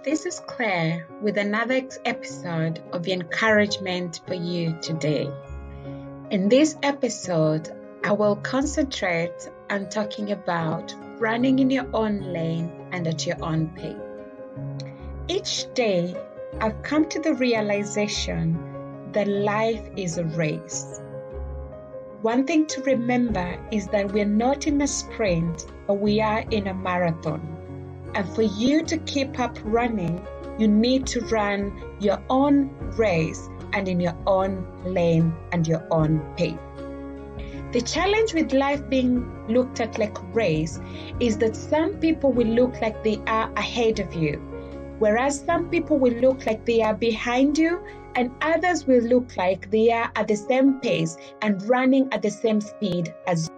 This is Claire with another episode of encouragement for you today. In this episode, I will concentrate on talking about running in your own lane and at your own pace. Each day, I've come to the realization that life is a race. One thing to remember is that we're not in a sprint, but we are in a marathon. And for you to keep up running, you need to run your own race and in your own lane and your own pace. The challenge with life being looked at like a race is that some people will look like they are ahead of you, whereas some people will look like they are behind you, and others will look like they are at the same pace and running at the same speed as you.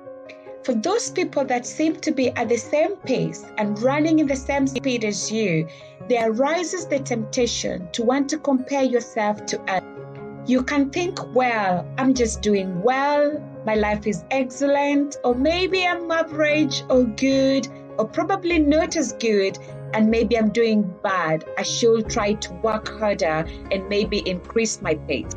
For those people that seem to be at the same pace and running in the same speed as you, there arises the temptation to want to compare yourself to others. You can think, well, I'm just doing well, my life is excellent, or maybe I'm average or good, or probably not as good, and maybe I'm doing bad. I should try to work harder and maybe increase my pace.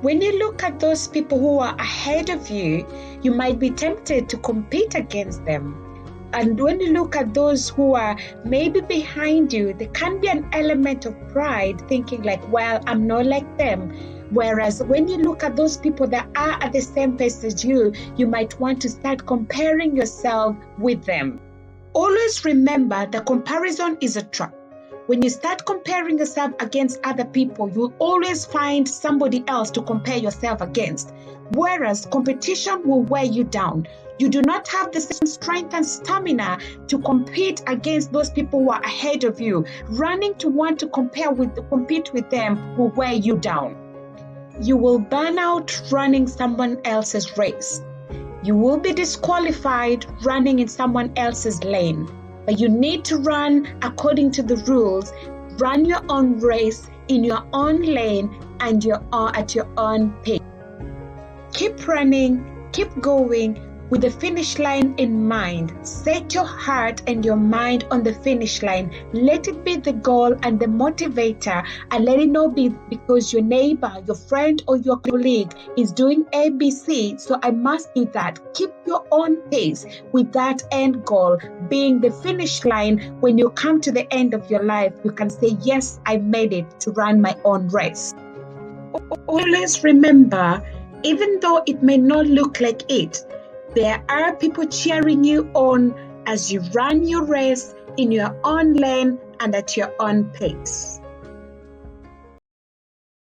When you look at those people who are ahead of you, you might be tempted to compete against them. And when you look at those who are maybe behind you, there can be an element of pride, thinking like, well, I'm not like them. Whereas when you look at those people that are at the same pace as you might want to start comparing yourself with them. Always remember that comparison is a trap. When you start comparing yourself against other people, you'll always find somebody else to compare yourself against. Whereas competition will wear you down. You do not have the same strength and stamina to compete against those people who are ahead of you. Running to want to compete with them will wear you down. You will burn out running someone else's race. You will be disqualified running in someone else's lane. But you need to run according to the rules. Run your own race in your own lane and at your own pace. Keep running, keep going with the finish line in mind. Set your heart and your mind on the finish line. Let it be the goal and the motivator, and let it not be because your neighbor, your friend, or your colleague is doing ABC, so I must do that. Keep your own pace with that end goal being the finish line. When you come to the end of your life, you can say, yes, I made it to run my own race. Always remember, even though it may not look like it, there are people cheering you on as you run your race in your own lane and at your own pace.